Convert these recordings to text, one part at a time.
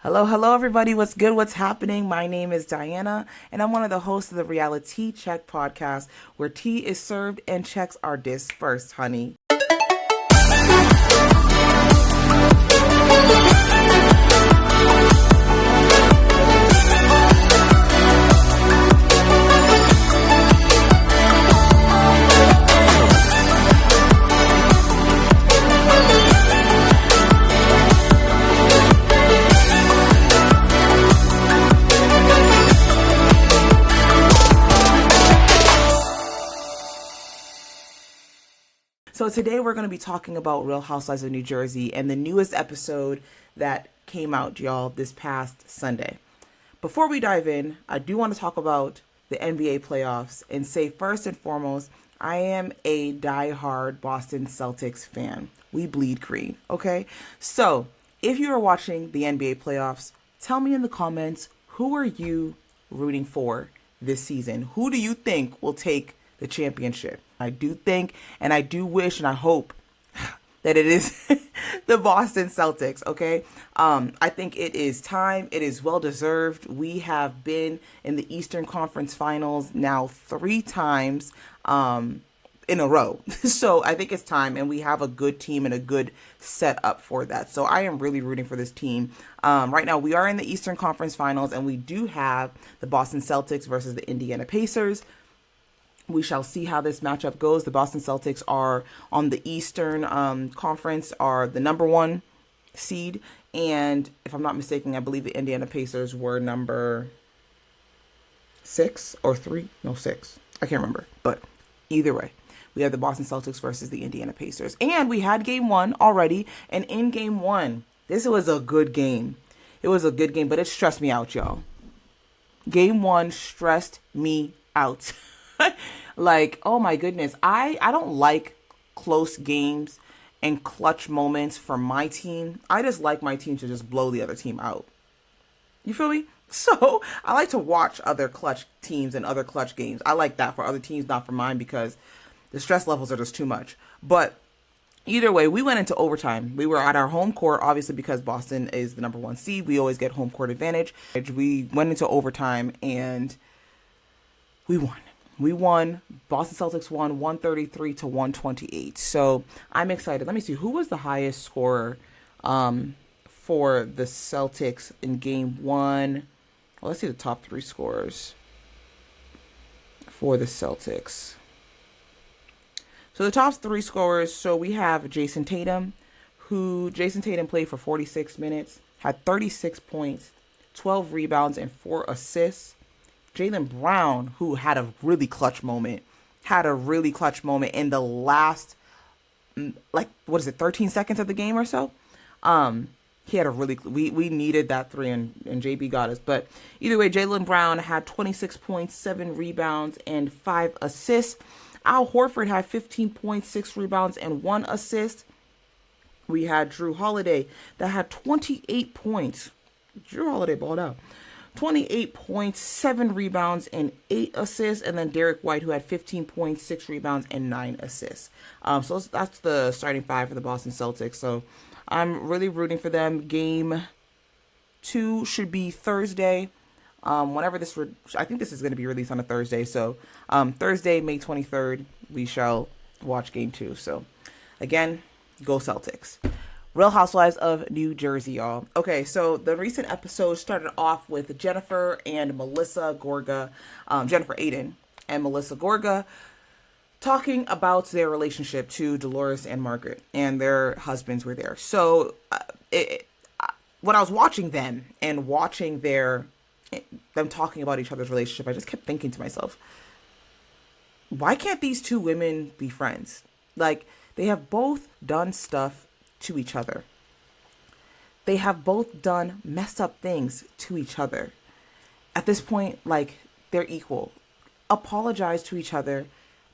Hello, everybody. What's good? What's happening? My name is Diana, and I'm one of the hosts of the realiTEACheck podcast, where tea is served and checks are dispersed, honey. So today we're going to be talking about Real Housewives of New Jersey and the newest episode that came out, y'all, this past Sunday. Before we dive in, I do want to talk about the NBA playoffs and say first and foremost, I am a diehard Boston Celtics fan. We bleed green, okay? So if you are watching the NBA playoffs, tell me in the comments, who are you rooting for this season? Who do you think will take the championship? I do think, and I do wish, and I hope that it is the Boston Celtics, okay? I think it is time. It is well-deserved. We have been in the Eastern Conference Finals now 3 times in a row. So I think it's time, and we have a good team and a good setup for that. So I am really rooting for this team. Right now, we are in the Eastern Conference Finals, and we do have the Boston Celtics versus the Indiana Pacers. We shall see how this matchup goes. The Boston Celtics are on the Eastern Conference, are the number 1 seed. And if I'm not mistaken, I believe the Indiana Pacers were number 6 or 3. No, 6. I can't remember. But either way, we have the Boston Celtics versus the Indiana Pacers. And we had game 1 already. And in game 1, this was a good game. It was a good game, but it stressed me out, y'all. Game 1 stressed me out. Like, oh my goodness, I don't like close games and clutch moments for my team. I just like my team to just blow the other team out. You feel me? So I like to watch other clutch teams and other clutch games. I like that for other teams, not for mine, because the stress levels are just too much. But either way, we went into overtime. We were at our home court, obviously, because Boston is the number 1 seed. We always get home court advantage. We went into overtime and we won. We won. Boston Celtics won 133 to 128. So I'm excited. Let me see. Who was the highest scorer for the Celtics in game 1? Well, let's see the top 3 scorers for the Celtics. So the top 3 scorers. So we have Jason Tatum, Jason Tatum played for 46 minutes, had 36 points, 12 rebounds, and 4 assists. Jaylen Brown, who had a really clutch moment in the last, 13 seconds of the game or so. He had a really, we needed that 3 and JB got us. But either way, Jaylen Brown had 26 points, 7 rebounds, and 5 assists. Al Horford had 15 points, 6 rebounds, and 1 assist. We had Jrue Holiday that had 28 points. Jrue Holiday balled out. 28 points, 7 rebounds, and 8 assists. And then Derek White, who had 15 points, 6 rebounds, and 9 assists. So that's the starting 5 for the Boston Celtics. So I'm really rooting for them. Game 2 should be Thursday. Whenever I think this is going to be released on a Thursday. So Thursday, May 23rd, we shall watch game 2. So again, go Celtics. Real Housewives of New Jersey, y'all. Okay, so the recent episode started off with Jennifer and Melissa Gorga, Jennifer Aiden and Melissa Gorga, talking about their relationship to Dolores and Margaret, and their husbands were there. So when I was watching them and watching them talking about each other's relationship, I just kept thinking to myself, why can't these 2 women be friends? Like, they have both done stuff to each other. They have both done messed up things to each other. At this point, like, they're equal. Apologize to each other,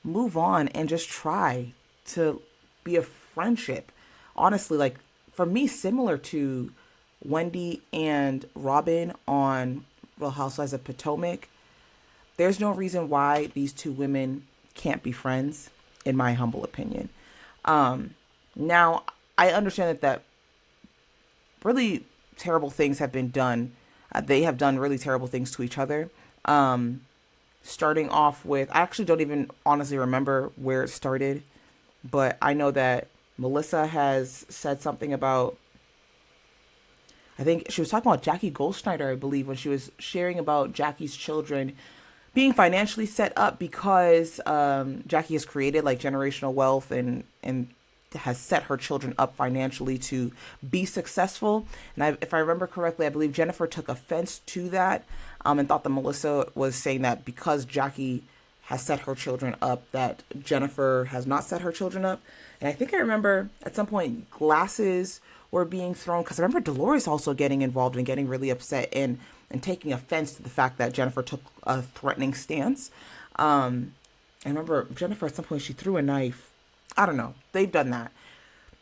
move on, and just try to be a friendship. Honestly, like, for me, similar to Wendy and Robin on Real Housewives of Potomac, there's no reason why these 2 women can't be friends, in my humble opinion. Now, I understand that really terrible things have been done. They have done really terrible things to each other. Starting off with, I actually don't even honestly remember where it started, but I know that Melissa has said something about, I think she was talking about Jackie Goldschneider, I believe, when she was sharing about Jackie's children being financially set up because Jackie has created like generational wealth and has set her children up financially to be successful. And if I remember correctly, I believe Jennifer took offense to that and thought that Melissa was saying that because Jackie has set her children up, that Jennifer has not set her children up. And I think I remember at some point glasses were being thrown, because I remember Dolores also getting involved and getting really upset and taking offense to the fact that Jennifer took a threatening stance. I remember Jennifer at some point, she threw a knife. I don't know. They've done that.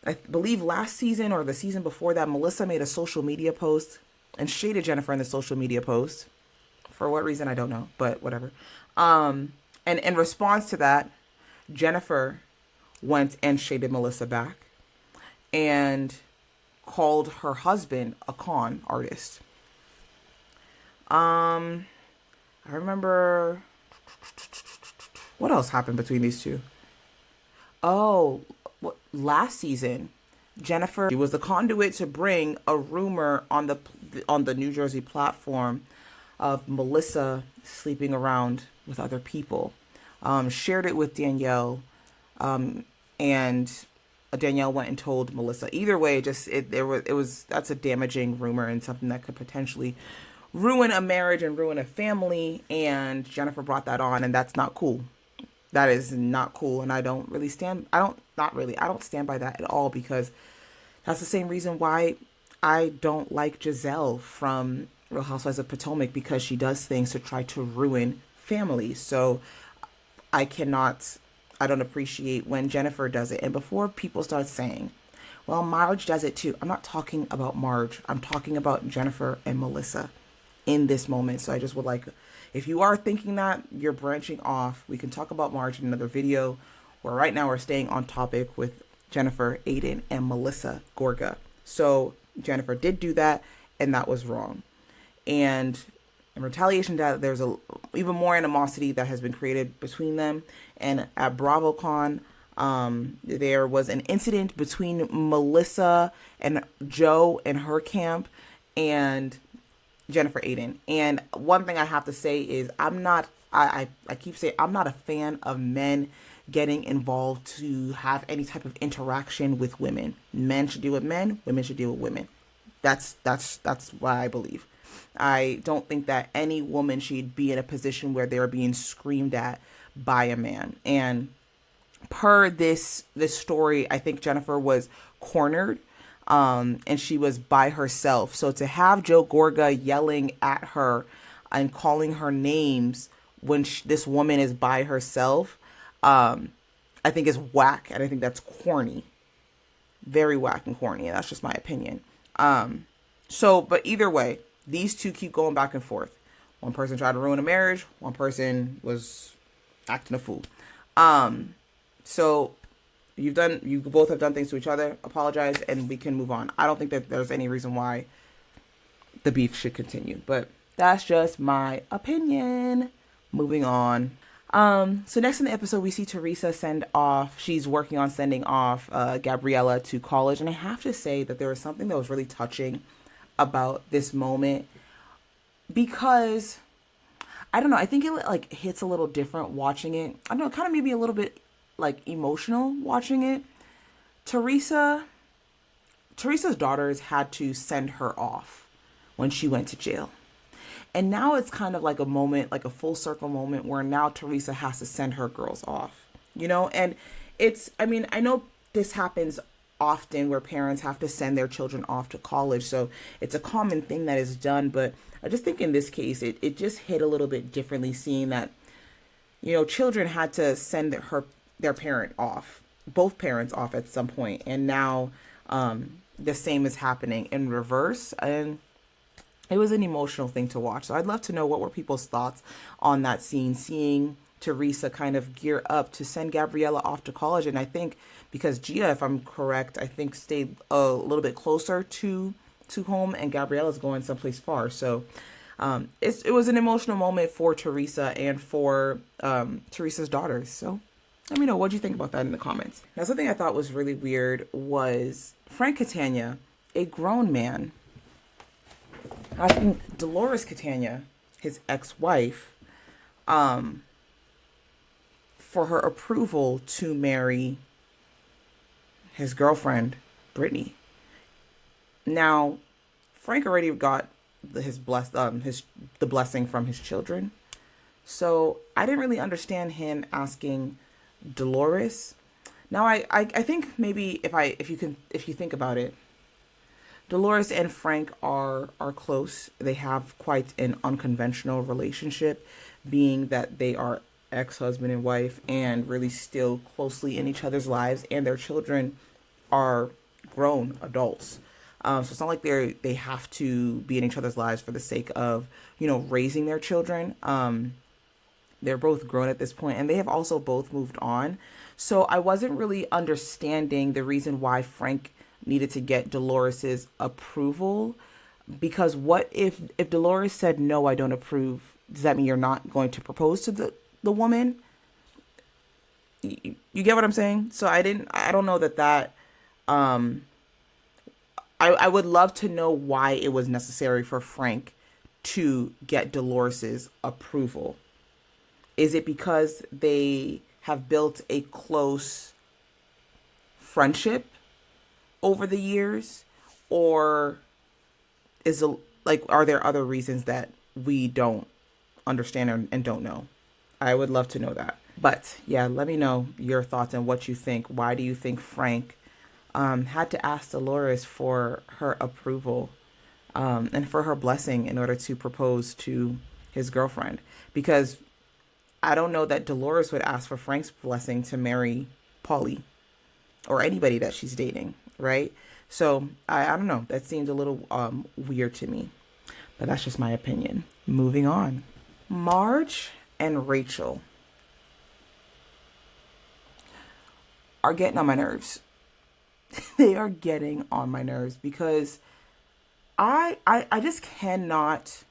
I believe last season or the season before that, Melissa made a social media post and shaded Jennifer in the social media post. For what reason, I don't know, but whatever. And in response to that, Jennifer went and shaded Melissa back and called her husband a con artist. I remember, what else happened between these two? Oh, last season, Jennifer, she was the conduit to bring a rumor on the New Jersey platform of Melissa sleeping around with other people. Shared it with Danielle, and Danielle went and told Melissa. Either way, that's a damaging rumor and something that could potentially ruin a marriage and ruin a family. And Jennifer brought that on, and that's not cool. That is not cool, and I don't stand by that at all, because that's the same reason why I don't like Giselle from Real Housewives of Potomac, because she does things to try to ruin families. So I don't appreciate when Jennifer does it. And before people start saying, well, Marge does it too, I'm not talking about Marge. I'm talking about Jennifer and Melissa in this moment. So I just would like, if you are thinking that, you're branching off. We can talk about Marge in another video, where right now we're staying on topic with Jennifer, Aiden, and Melissa Gorga. So Jennifer did do that, and that was wrong. And in retaliation to that, there's even more animosity that has been created between them. And at BravoCon, there was an incident between Melissa and Joe and her camp and Jennifer Aiden. And one thing I have to say is I keep saying I'm not a fan of men getting involved to have any type of interaction with women. Men should deal with men, women should deal with women. That's what I believe. I don't think that any woman should be in a position where they're being screamed at by a man. And per this story, I think Jennifer was cornered. And she was by herself. So to have Joe Gorga yelling at her and calling her names when this woman is by herself, I think is whack. And I think that's corny. Very whack and corny. And that's just my opinion. But either way, these two keep going back and forth. One person tried to ruin a marriage. One person was acting a fool. So you both have done things to each other. Apologize, and we can move on. I don't think that there's any reason why the beef should continue, but that's just my opinion. Moving on. So next in the episode, we see Teresa send off. She's working on sending off Gabriella to college, and I have to say that there was something that was really touching about this moment, because I don't know. I think it like hits a little different watching it. I don't know. It kind of made me a little bit like emotional watching it. Teresa's daughters had to send her off when she went to jail. And now it's kind of like a moment, like a full circle moment, where now Teresa has to send her girls off, and I know this happens often where parents have to send their children off to college. So it's a common thing that is done. But I just think in this case, it just hit a little bit differently, seeing that, children had to send their parent off, both parents off at some point. And now the same is happening in reverse. And it was an emotional thing to watch. So I'd love to know what were people's thoughts on that scene, seeing Teresa kind of gear up to send Gabriella off to college. And I think because Gia, if I'm correct, I think stayed a little bit closer to to home, and Gabriella's going someplace far. So it was an emotional moment for Teresa and for Teresa's daughters. So let me know, what do you think about that in the comments. Now, something I thought was really weird was Frank Catania, a grown man, asking Dolores Catania, his ex-wife, for her approval to marry his girlfriend, Brittany. Now, Frank already got the blessing from his children, so I didn't really understand him asking Dolores. Now, I think maybe if you think about it, Dolores and Frank are close. They have quite an unconventional relationship, being that they are ex-husband and wife and really still closely in each other's lives, and their children are grown adults. So it's not like they have to be in each other's lives for the sake of, raising their children. They're both grown at this point, and they have also both moved on. So I wasn't really understanding the reason why Frank needed to get Dolores's approval, because what if Dolores said, no, I don't approve? Does that mean you're not going to propose to the woman? You get what I'm saying? So I don't know that I would love to know why it was necessary for Frank to get Dolores's approval. Is it because they have built a close friendship over the years, or are there other reasons that we don't understand and don't know? I would love to know that. But yeah, let me know your thoughts and what you think. Why do you think Frank had to ask Dolores for her approval and for her blessing in order to propose to his girlfriend? Because I don't know that Dolores would ask for Frank's blessing to marry Paulie or anybody that she's dating, right? So I don't know. That seems a little weird to me, but that's just my opinion. Moving on. Marge and Rachel are getting on my nerves. They are getting on my nerves because I just cannot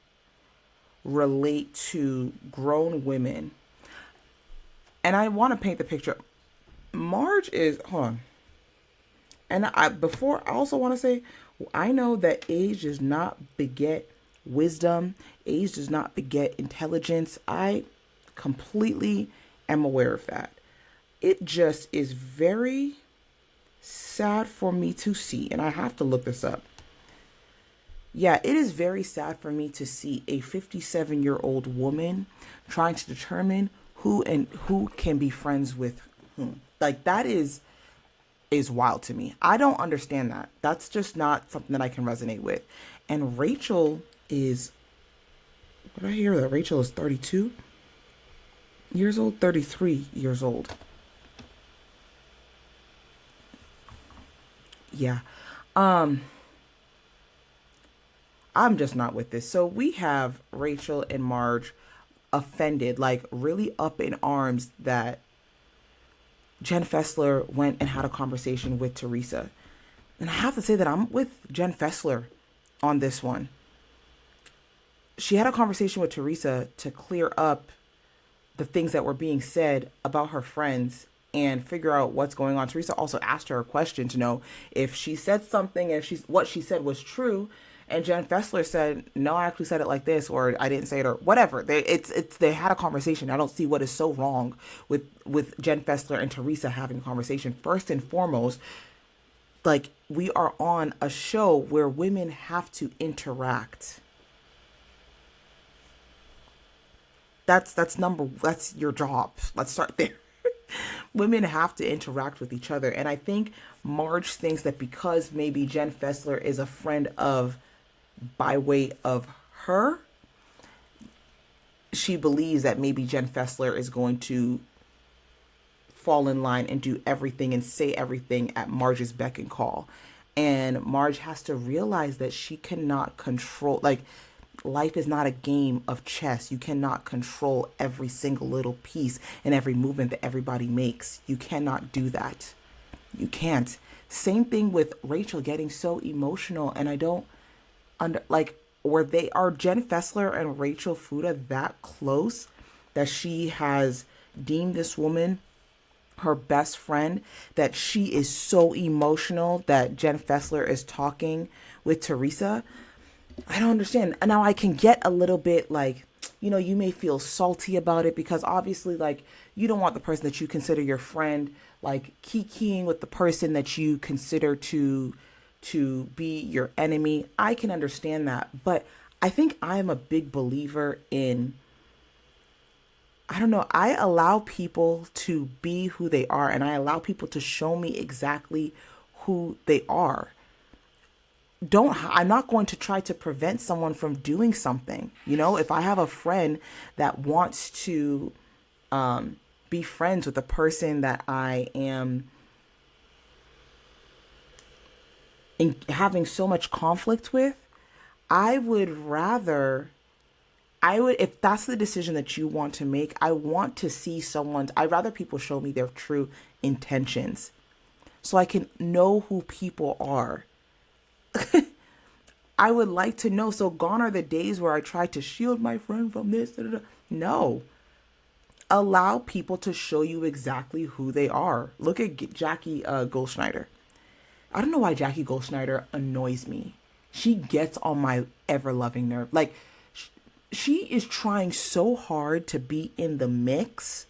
relate to grown women. And I want to paint the picture. Marge is, hold on. And I also want to say, I know that age does not beget wisdom. Age does not beget intelligence. I completely am aware of that. It just is very sad for me to see, and I have to look this up. Yeah, it is very sad for me to see a 57-year-old woman trying to determine who can be friends with whom. Like, that is wild to me. I don't understand that. That's just not something that I can resonate with. And Rachel is, what did I hear? That Rachel is 32 years old, 33 years old. Yeah. I'm just not with this. So we have Rachel and Marge offended, like really up in arms that Jen Fessler went and had a conversation with Teresa. And I have to say that I'm with Jen Fessler on this one. She had a conversation with Teresa to clear up the things that were being said about her friends and figure out what's going on. Teresa also asked her a question to know if she said something and what she said was true. And Jen Fessler said, no, I actually said it like this, or I didn't say it, or whatever. They had a conversation. I don't see what is so wrong with Jen Fessler and Teresa having a conversation. First and foremost, like, we are on a show where women have to interact. That's your job. Let's start there. Women have to interact with each other. And I think Marge thinks that because maybe Jen Fessler is a friend of, by way of her, she believes that maybe Jen Fessler is going to fall in line and do everything and say everything at Marge's beck and call. And Marge has to realize that she cannot control, like, life is not a game of chess. You cannot control every single little piece and every movement that everybody makes. You cannot do that. You can't. Same thing with Rachel getting so emotional. And I don't under like where they are Jen Fessler and Rachel Fuda that close that she has deemed this woman her best friend, that she is so emotional that Jen Fessler is talking with Teresa. I don't understand. Now I can get a little bit like, you may feel salty about it because obviously like you don't want the person that you consider your friend like kikiing with the person that you consider to be your enemy. I can understand that, but I think I am a big believer in, I don't know, I allow people to be who they are and I allow people to show me exactly who they are. I'm not going to try to prevent someone from doing something. If I have a friend that wants to be friends with a person that I am having so much conflict with, if that's the decision that you want to make, I want to see I'd rather people show me their true intentions so I can know who people are. I would like to know. So gone are the days where I try to shield my friend from this. Da, da, da. No. Allow people to show you exactly who they are. Look at Jackie Goldschneider. I don't know why Jackie Goldschneider annoys me. She gets on my ever-loving nerve. Like, she is trying so hard to be in the mix.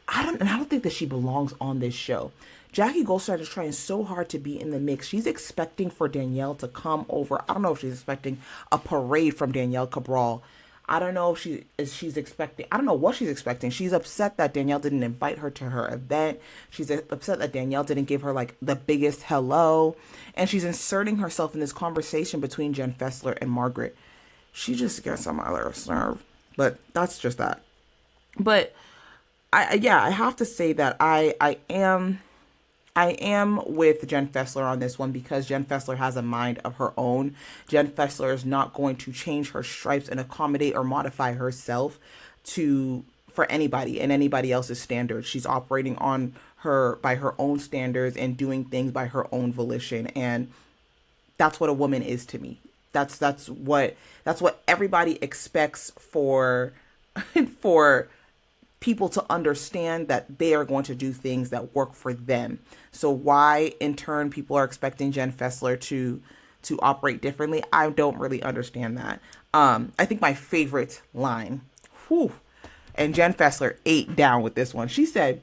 I don't think that she belongs on this show. Jackie Goldstein is trying so hard to be in the mix. She's expecting for Danielle to come over. I don't know if she's expecting a parade from Danielle Cabral. I don't know if she's expecting. I don't know what she's expecting. She's upset that Danielle didn't invite her to her event. She's upset that Danielle didn't give her like the biggest hello. And she's inserting herself in this conversation between Jen Fessler and Margaret. She just gets on my last nerve. But that's just that. But I have to say that I am with Jen Fessler on this one because Jen Fessler has a mind of her own. Jen Fessler is not going to change her stripes and accommodate or modify herself for anybody and anybody else's standards. She's operating by her own standards and doing things by her own volition, and that's what a woman is to me. That's what everybody expects for people to understand that they are going to do things that work for them. So why in turn people are expecting Jen Fessler to operate differently, I don't really understand that. I think my favorite line, and Jen Fessler ate down with this one. She said,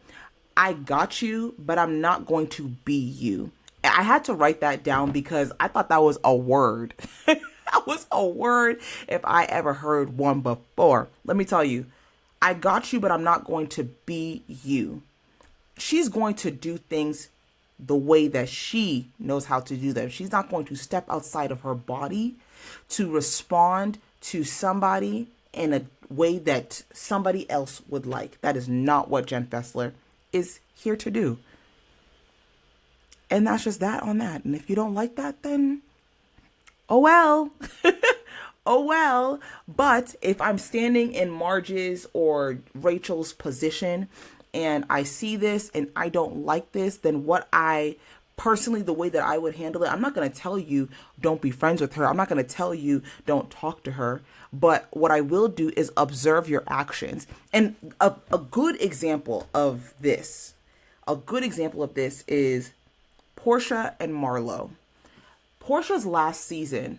"I got you, but I'm not going to be you." I had to write that down because I thought that was a word. That was a word if I ever heard one before. Let me tell you, I got you, but I'm not going to be you. She's going to do things the way that she knows how to do them. She's not going to step outside of her body to respond to somebody in a way that somebody else would like. That is not what Jen Fessler is here to do. And that's just that on that. And if you don't like that, then oh well. Oh well. But if I'm standing in Marge's or Rachel's position and I see this and I don't like this, then the way that I would handle it, I'm not going to tell you don't be friends with her. I'm not going to tell you don't talk to her. But what I will do is observe your actions. And a good example of this is Portia and Marlo. Portia's last season,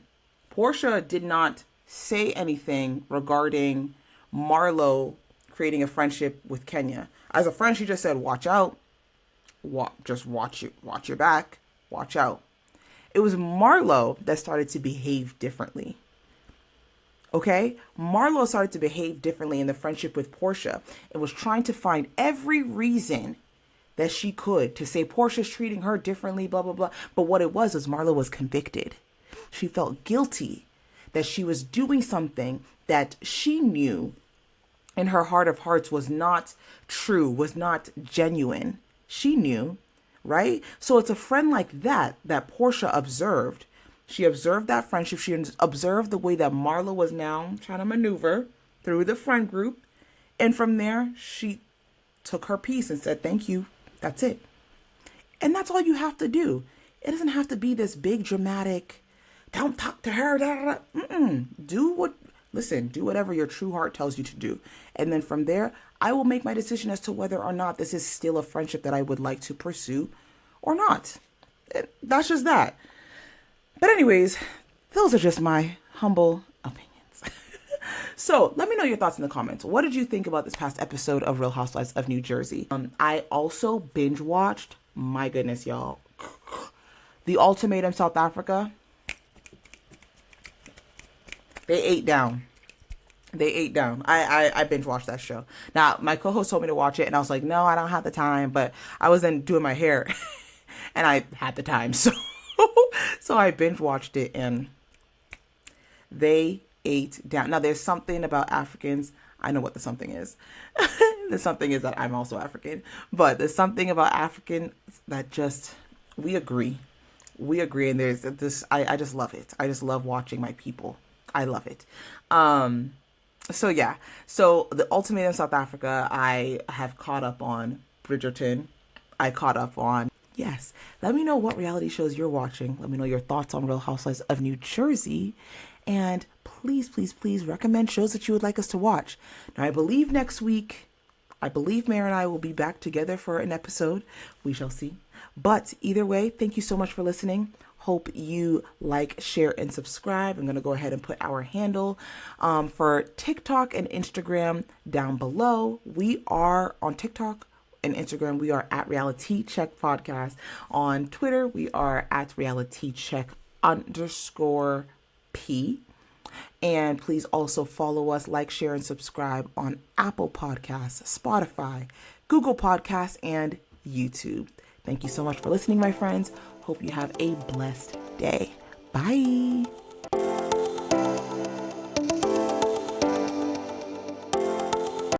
Portia did not say anything regarding Marlo creating a friendship with Kenya. As a friend, she just said, watch out. Just watch your back. Watch out. It was Marlo that started to behave differently. Okay? Marlo started to behave differently in the friendship with Portia and was trying to find every reason that she could to say Portia's treating her differently, blah, blah, blah. But what it was Marlo was convicted. She felt guilty that she was doing something that she knew in her heart of hearts was not true, was not genuine. She knew, right? So it's a friend like that Portia observed. She observed that friendship. She observed the way that Marlo was now trying to maneuver through the friend group. And from there, she took her piece and said, thank you. That's it. And that's all you have to do. It doesn't have to be this big dramatic don't talk to her. Da, da, da. Do whatever your true heart tells you to do. And then from there, I will make my decision as to whether or not this is still a friendship that I would like to pursue or not. That's just that. But anyways, those are just my humble opinions. So let me know your thoughts in the comments. What did you think about this past episode of Real Housewives of New Jersey? I also binge watched, my goodness, y'all, The Ultimatum South Africa. They ate down. I binge watched that show. Now, my co-host told me to watch it, and I was like, no, I don't have the time. But I was then doing my hair, and I had the time. So I binge watched it, and they ate down. Now, there's something about Africans. I know what the something is. The something is that I'm also African. But there's something about African that just, we agree. And there's this, I just love it. I just love watching my people. I love it. So yeah. So The Ultimatum South Africa, I have caught up on. Bridgerton, I caught up on. Yes. Let me know what reality shows you're watching. Let me know your thoughts on Real Housewives of New Jersey. And please, please, please recommend shows that you would like us to watch. Now, I believe next week, Mare and I will be back together for an episode. We shall see. But either way, thank you so much for listening. Hope you like, share, and subscribe. I'm going to go ahead and put our handle for TikTok and Instagram down below. We are on TikTok and Instagram. We are at realiTEACheckpodcast. On Twitter, we are at realiTEACheck_P. And please also follow us, like, share, and subscribe on Apple Podcasts, Spotify, Google Podcasts, and YouTube. Thank you so much for listening, my friends. Hope you have a blessed day. Bye.